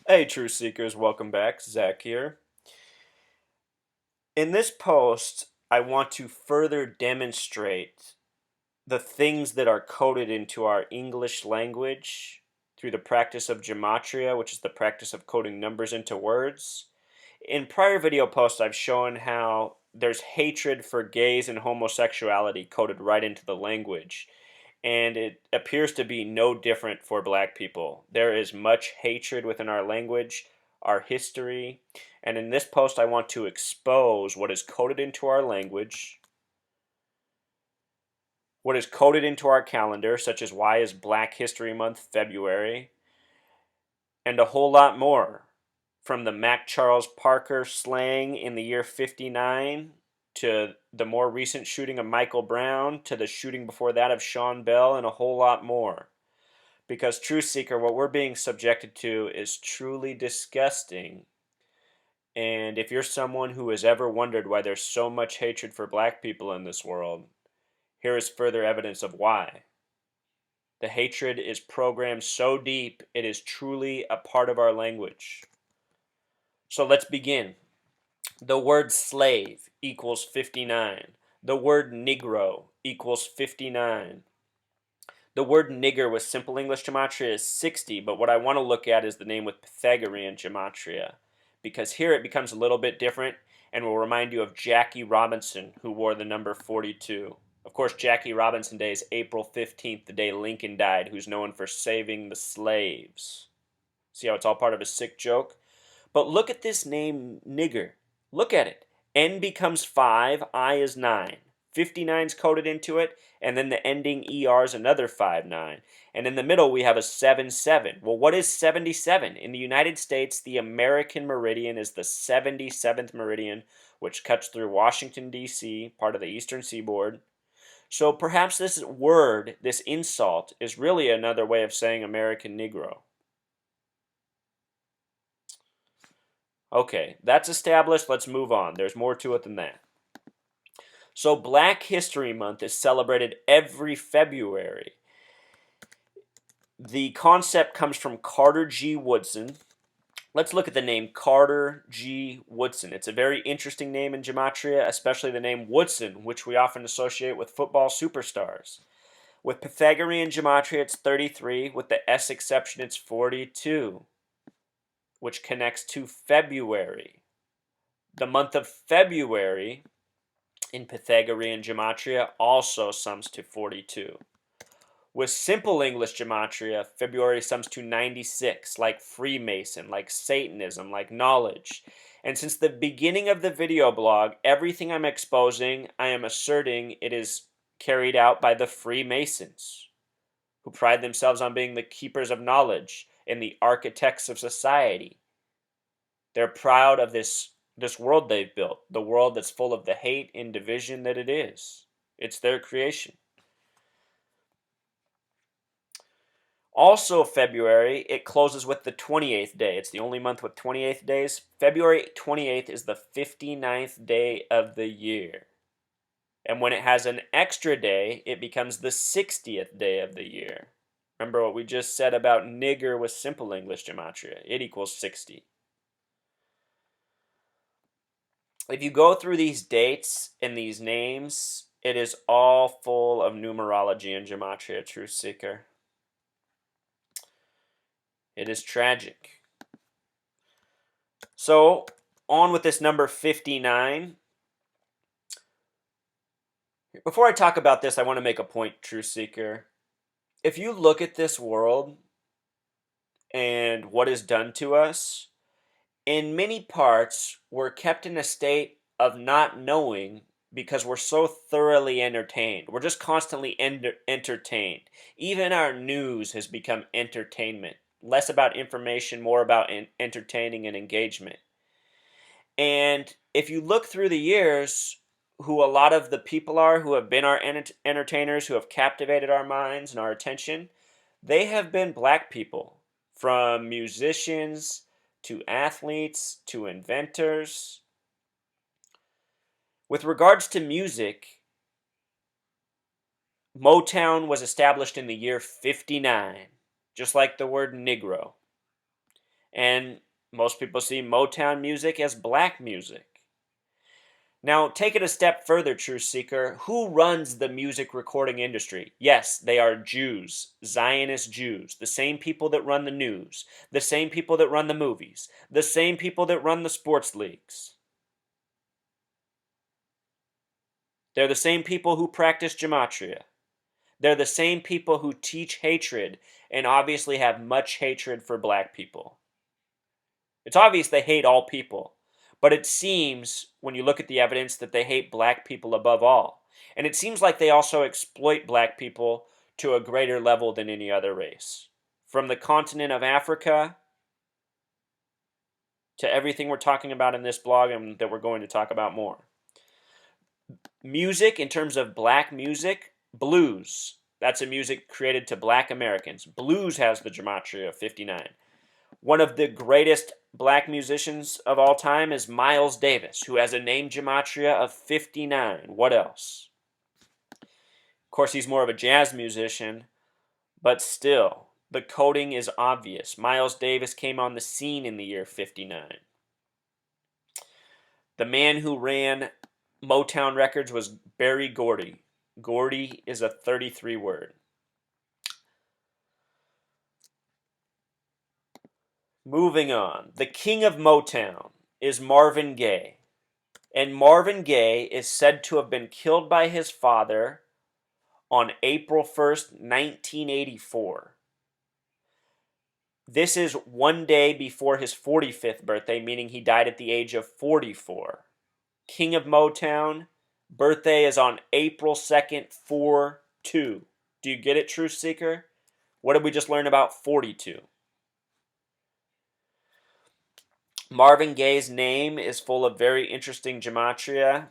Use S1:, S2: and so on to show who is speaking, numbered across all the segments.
S1: Hey, Truth Seekers, welcome back. Zach here. In this post, I want to further demonstrate the things that are coded into our English language through the practice of gematria, which is the practice of coding numbers into words. In prior video posts, I've shown how there's hatred for gays and homosexuality coded right into the language. And it appears to be no different for black people. There is much hatred within our language, our history, and in this post I want to expose what is coded into our language, what is coded into our calendar, such as why is Black History Month February, and a whole lot more. From the Mac Charles Parker slang in the year 59 to the more recent shooting of Michael Brown to the shooting before that of Sean Bell and a whole lot more. Because, Truth Seeker, what we're being subjected to is truly disgusting. And if you're someone who has ever wondered why there's so much hatred for black people in this world, here is further evidence of why. The hatred is programmed so deep, it is truly a part of our language. So let's begin. The word slave equals 59. The word Negro equals 59. The word nigger with simple English gematria is 60, but what I want to look at is the name with Pythagorean gematria, because here it becomes a little bit different and will remind you of Jackie Robinson, who wore the number 42. Of course, Jackie Robinson Day is April 15th, the day Lincoln died, who's known for saving the slaves. See how it's all part of a sick joke? But look at this name, nigger. Look at it. N becomes 5, I is 9. 59's coded into it, and then the ending ER is another 5-9. And in the middle, we have a 7-7. Well, what is 77? In the United States, the American meridian is the 77th meridian, which cuts through Washington, D.C., part of the eastern seaboard. So perhaps this word, this insult, is really another way of saying American Negro. Okay, that's established. Let's move on. There's more to it than that. So Black History Month is celebrated every February. The concept comes from Carter G. Woodson. Let's look at the name Carter G. Woodson. It's a very interesting name in gematria, especially the name Woodson, which we often associate with football superstars. With Pythagorean gematria, it's 33. With the S exception, it's 42, which connects to February. The month of February in Pythagorean gematria also sums to 42. With simple English gematria, February sums to 96, like Freemason, like Satanism, like knowledge. And since the beginning of the video blog, everything I'm exposing, I am asserting it is carried out by the Freemasons, who pride themselves on being the keepers of knowledge and the architects of society. They're proud of this world they've built, the world that's full of the hate and division that it is. It's their creation. Also, February, it closes with the 28th day. It's the only month with 28th days. February 28th is the 59th day of the year. And when it has an extra day, it becomes the 60th day of the year. Remember what we just said about nigger with simple English gematria. It equals 60. If you go through these dates and these names, it is all full of numerology and gematria, Truth Seeker. It is tragic. So, on with this number 59. Before I talk about this, I want to make a point, Truth Seeker. If you look at this world and what is done to us, in many parts, we're kept in a state of not knowing because we're so thoroughly entertained. We're just constantly entertained. Even our news has become entertainment. Less about information, more about entertaining and engagement. And if you look through the years, who a lot of the people are who have been our entertainers, who have captivated our minds and our attention, they have been black people, from musicians to athletes to inventors. With regards to music, Motown was established in the year 59, just like the word Negro. And most people see Motown music as black music. Now, take it a step further, Truth Seeker. Who runs the music recording industry? Yes, they are Jews, Zionist Jews, the same people that run the news, the same people that run the movies, the same people that run the sports leagues. They're the same people who practice gematria. They're the same people who teach hatred and obviously have much hatred for black people. It's obvious they hate all people, but it seems, when you look at the evidence, that they hate black people above all. And it seems like they also exploit black people to a greater level than any other race. From the continent of Africa to everything we're talking about in this blog and that we're going to talk about more. Music, in terms of black music, blues. That's a music created to black Americans. Blues has the gematria of 59. One of the greatest black musicians of all time is Miles Davis, who has a name gematria of 59. What else? Of course, he's more of a jazz musician, but still, the coding is obvious. Miles Davis came on the scene in the year 59. The man who ran Motown Records was Berry Gordy. Gordy is a 33 word. Moving on. The king of Motown is Marvin Gaye. And Marvin Gaye is said to have been killed by his father on April 1st, 1984. This is one day before his 45th birthday, meaning he died at the age of 44. King of Motown, birthday is on April 2nd, 4-2. Do you get it, Truth Seeker? What did we just learn about 42? Marvin Gaye's name is full of very interesting gematria.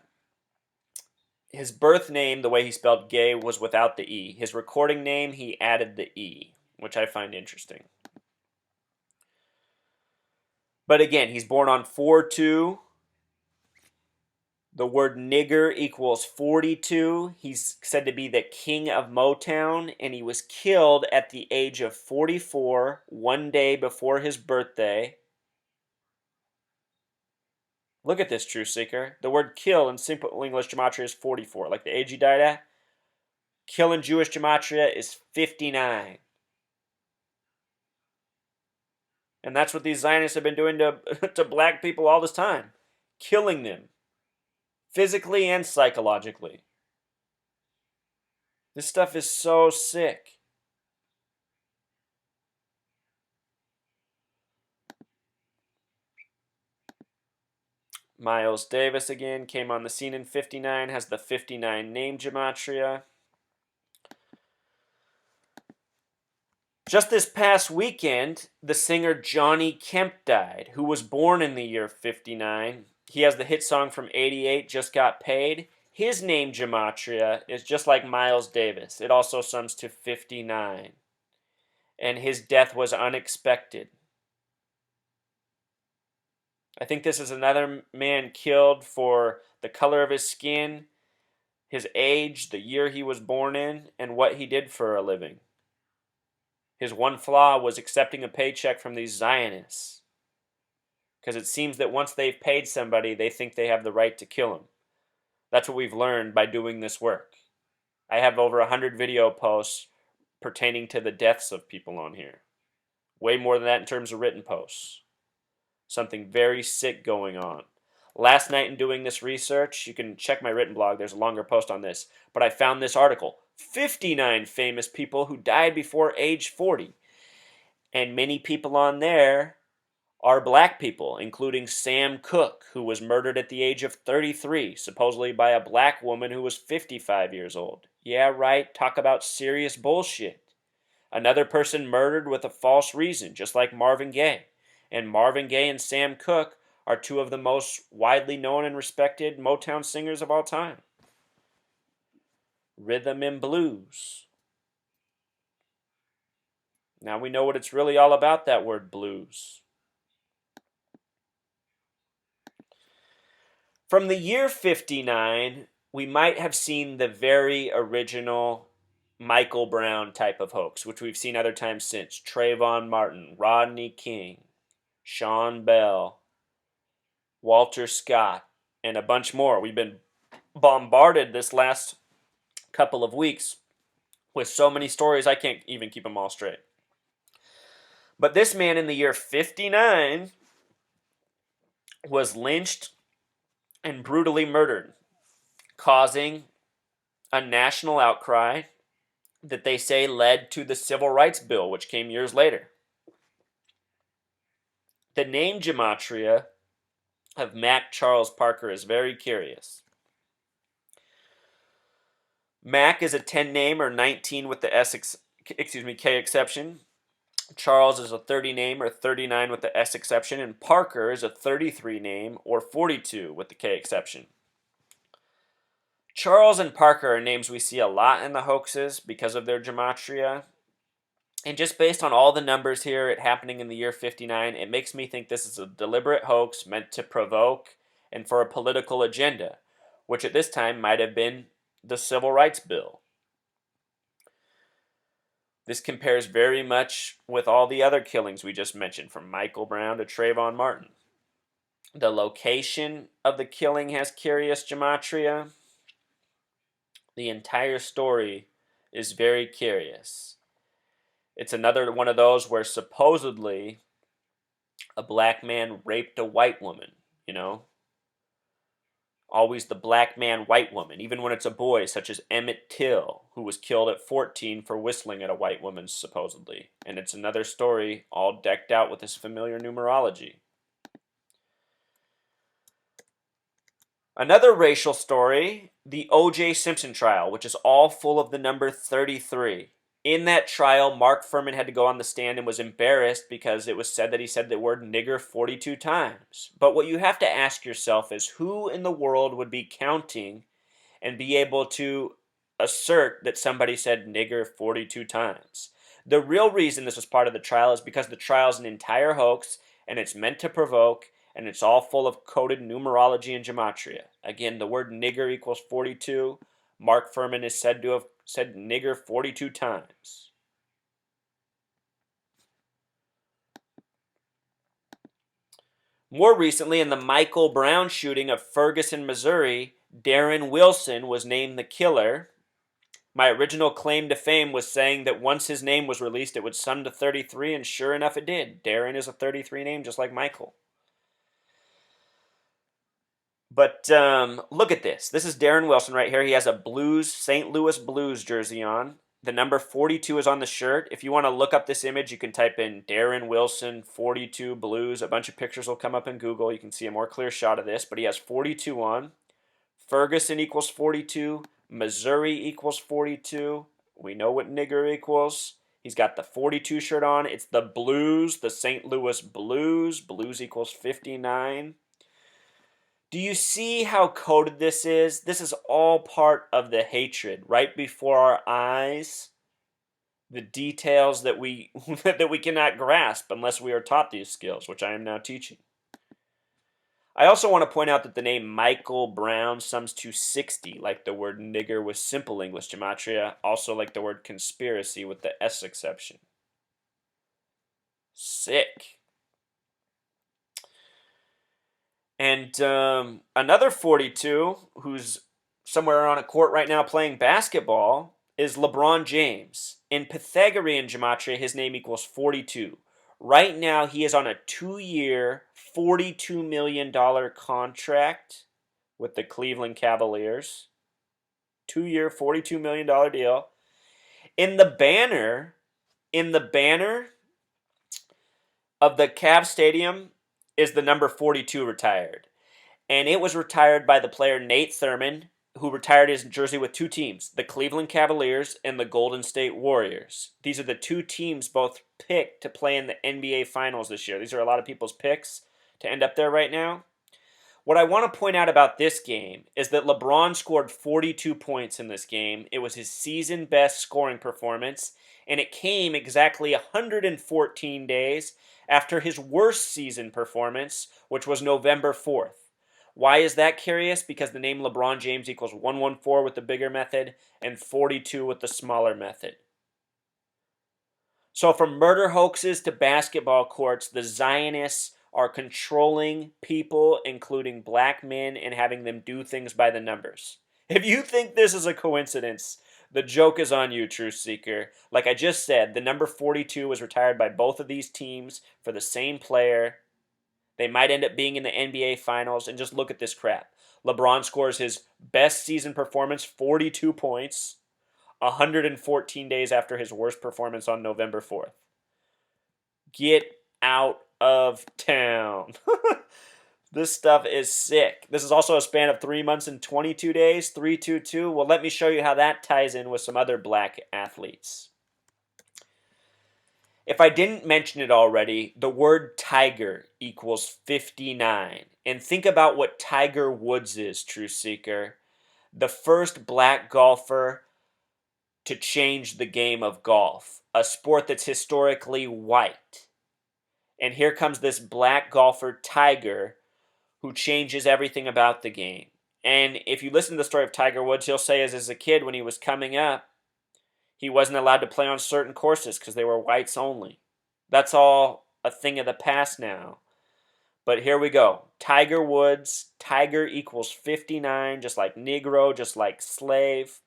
S1: His birth name, the way he spelled Gaye, was without the E. His recording name, he added the E, which I find interesting. But again, he's born on 4-2. The word nigger equals 42. He's said to be the king of Motown, and he was killed at the age of 44, one day before his birthday. Look at this, Truth Seeker. The word kill in simple English gematria is 44, like the age he died at. Kill in Jewish gematria is 59. And that's what these Zionists have been doing to, to black people all this time. Killing them. Physically and psychologically. This stuff is so sick. Miles Davis again came on the scene in 59, has the 59 name gematria. Just this past weekend, the singer Johnny Kemp died, who was born in the year 59. He has the hit song from 88, Just Got Paid. His name gematria is just like Miles Davis. It also sums to 59. And his death was unexpected. I think this is another man killed for the color of his skin, his age, the year he was born in, and what he did for a living. His one flaw was accepting a paycheck from these Zionists. Because it seems that once they've paid somebody, they think they have the right to kill him. That's what we've learned by doing this work. I have over 100 video posts pertaining to the deaths of people on here. Way more than that in terms of written posts. Something very sick going on. Last night in doing this research, you can check my written blog, there's a longer post on this, but I found this article. 59 famous people who died before age 40. And many people on there are black people, including Sam Cooke, who was murdered at the age of 33, supposedly by a black woman who was 55 years old. Yeah, right, talk about serious bullshit. Another person murdered with a false reason, just like Marvin Gaye. And Marvin Gaye and Sam Cooke are two of the most widely known and respected Motown singers of all time. Rhythm and blues. Now we know what it's really all about, that word blues. From the year 59, we might have seen the very original Michael Brown type of hoax, which we've seen other times since. Trayvon Martin, Rodney King. Sean Bell, Walter Scott, and a bunch more. We've been bombarded this last couple of weeks with so many stories I can't even keep them all straight. But this man in the year 59 was lynched and brutally murdered, causing a national outcry that they say led to the Civil Rights Bill, which came years later. The name gematria of Mac Charles Parker is very curious. Mac is a 10 name or 19 with the K exception. Charles is a 30 name or 39 with the S exception, and Parker is a 33 name or 42 with the K exception. Charles and Parker are names we see a lot in the hoaxes because of their gematria. And just based on all the numbers here, it happening in the year 59, it makes me think this is a deliberate hoax meant to provoke and for a political agenda, which at this time might have been the Civil Rights Bill. This compares very much with all the other killings we just mentioned, from Michael Brown to Trayvon Martin. The location of the killing has curious gematria. The entire story is very curious. It's another one of those where supposedly a black man raped a white woman, Always the black man, white woman, even when it's a boy, such as Emmett Till, who was killed at 14 for whistling at a white woman, supposedly. And it's another story all decked out with this familiar numerology. Another racial story, the O.J. Simpson trial, which is all full of the number 33. In that trial, Mark Furman had to go on the stand and was embarrassed because it was said that he said the word nigger 42 times. But what you have to ask yourself is, who in the world would be counting and be able to assert that somebody said nigger 42 times? The real reason this was part of the trial is because the trial is an entire hoax, and it's meant to provoke, and it's all full of coded numerology and gematria. Again, the word nigger equals 42. Mark Furman is said to have said nigger 42 times. More recently, in the Michael Brown shooting of Ferguson, Missouri, Darren Wilson was named the killer. My original claim to fame was saying that once his name was released, it would sum to 33, and sure enough it did. Darren is a 33 name, just like Michael. But look at this. This is Darren Wilson right here. He has a St. Louis Blues jersey on. The number 42 is on the shirt. If you want to look up this image, you can type in Darren Wilson 42 Blues. A bunch of pictures will come up in Google. You can see a more clear shot of this. But he has 42 on. Ferguson equals 42. Missouri equals 42. We know what nigger equals. He's got the 42 shirt on. It's the Blues, the St. Louis Blues. Blues equals 59. Do you see how coded this is? This is all part of the hatred right before our eyes. The details that we that we cannot grasp unless we are taught these skills, which I am now teaching. I also want to point out that the name Michael Brown sums to 60, like the word nigger with simple English gematria, also like the word conspiracy with the S exception. Sick. And another 42, who's somewhere on a court right now playing basketball, is LeBron James. In Pythagorean gematria, his name equals 42. Right now, he is on a 2-year, $42 million contract with the Cleveland Cavaliers. 2-year, $42 million deal. In the banner of the Cavs Stadium is the number 42 retired. And it was retired by the player Nate Thurmond, who retired his jersey with 2 teams, the Cleveland Cavaliers and the Golden State Warriors. These are the 2 teams both picked to play in the NBA Finals this year. These are a lot of people's picks to end up there right now. What I want to point out about this game is that LeBron scored 42 points in this game. It was his season best scoring performance, and it came exactly 114 days after his worst season performance, which was November 4th. Why is that curious? Because the name LeBron James equals 114 with the bigger method and 42 with the smaller method. So from murder hoaxes to basketball courts, the Zionists are controlling people, including black men, and having them do things by the numbers. If you think this is a coincidence, the joke is on you, Truth Seeker. Like I just said, the number 42 was retired by both of these teams for the same player. They might end up being in the NBA Finals, and just look at this crap. LeBron scores his best season performance, 42 points, 114 days after his worst performance on November 4th. Get out of town. This stuff is sick. This is also a span of 3 months and 22 days, 322. Well, let me show you how that ties in with some other black athletes. If I didn't mention it already, the word tiger equals 59. And think about what Tiger Woods is, Truth Seeker. The first black golfer to change the game of golf, a sport that's historically white. And here comes this black golfer, Tiger, who changes everything about the game. And if you listen to the story of Tiger Woods, he'll say as a kid when he was coming up, he wasn't allowed to play on certain courses because they were whites only. That's all a thing of the past now. But here we go. Tiger Woods, Tiger equals 59, just like Negro, just like slave.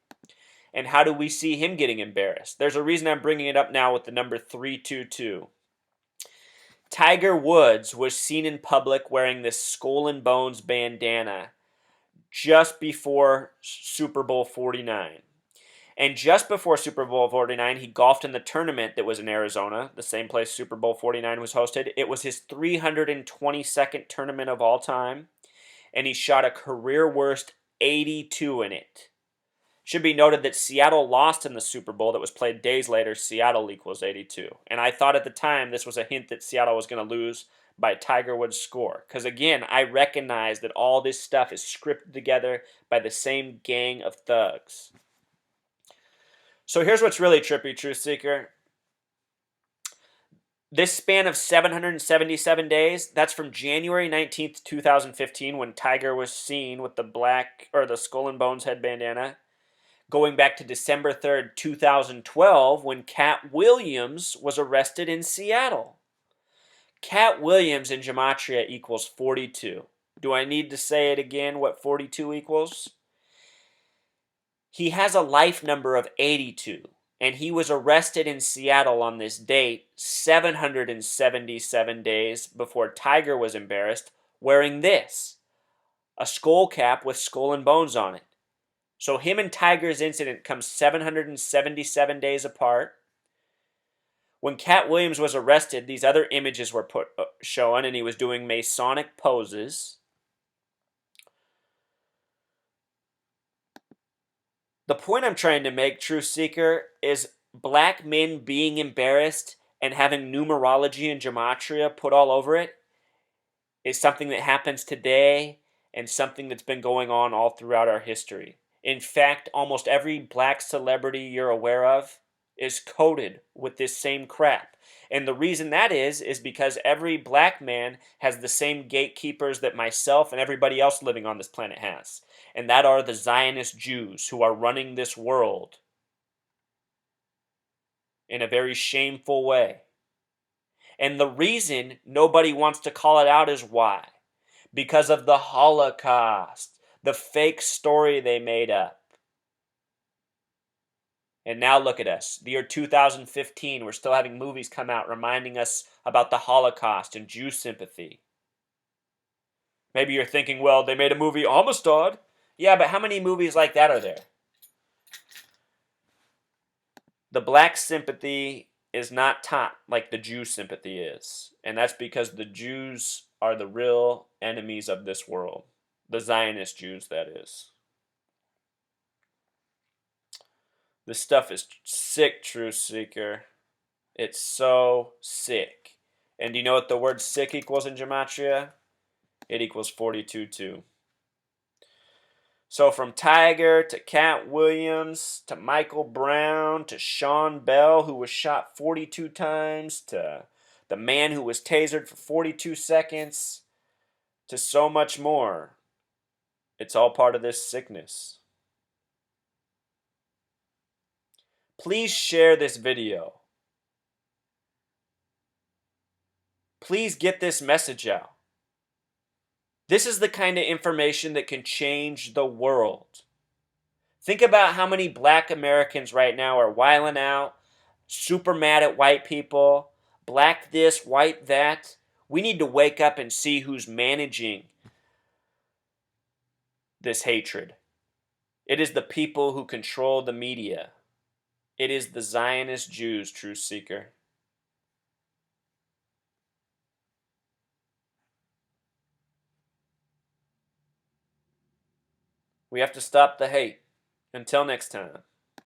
S1: And how do we see him getting embarrassed? There's a reason I'm bringing it up now with the number 322. Tiger Woods was seen in public wearing this Skull and Bones bandana just before Super Bowl 49. And just before Super Bowl 49, he golfed in the tournament that was in Arizona, the same place Super Bowl 49 was hosted. It was his 322nd tournament of all time, and he shot a career worst 82 in it. Should be noted that Seattle lost in the Super Bowl that was played days later. Seattle equals 82. And I thought at the time this was a hint that Seattle was going to lose by Tiger Woods' score. Because again, I recognize that all this stuff is scripted together by the same gang of thugs. So here's what's really trippy, Truth Seeker. This span of 777 days, that's from January 19th, 2015, when Tiger was seen with the black, or the Skull and Bones head bandana, going back to December 3rd, 2012, when Cat Williams was arrested in Seattle. Cat Williams in gematria equals 42. Do I need to say it again, what 42 equals? He has a life number of 82, and he was arrested in Seattle on this date 777 days before Tiger was embarrassed, wearing this, a skull cap with Skull and Bones on it. So him and Tiger's incident comes 777 days apart. When Cat Williams was arrested, these other images were shown, and he was doing Masonic poses. The point I'm trying to make, Truth Seeker, is black men being embarrassed and having numerology and gematria put all over it is something that happens today and something that's been going on all throughout our history. In fact, almost every black celebrity you're aware of is coated with this same crap. And the reason that is because every black man has the same gatekeepers that myself and everybody else living on this planet has. And that are the Zionist Jews who are running this world in a very shameful way. And the reason nobody wants to call it out is why? Because of the Holocaust. The fake story they made up. And now look at us. The year 2015, we're still having movies come out reminding us about the Holocaust and Jew sympathy. Maybe you're thinking, well, they made a movie Amistad. Yeah, but how many movies like that are there? The black sympathy is not taught like the Jew sympathy is. And that's because the Jews are the real enemies of this world. The Zionist Jews, that is. This stuff is sick, Truth Seeker. It's so sick. And do you know what the word sick equals in gematria? It equals 42 too. So from Tiger to Cat Williams to Michael Brown to Sean Bell, who was shot 42 times, to the man who was tasered for 42 seconds, to so much more. It's all part of this sickness. Please share this video. Please get this message out. This is the kind of information that can change the world. Think about how many black Americans right now are wiling out, super mad at white people, black this, white that. We need to wake up and see who's managing this hatred. It is the people who control the media. It is the Zionist Jews, truth seeker. We have to stop the hate. Until next time.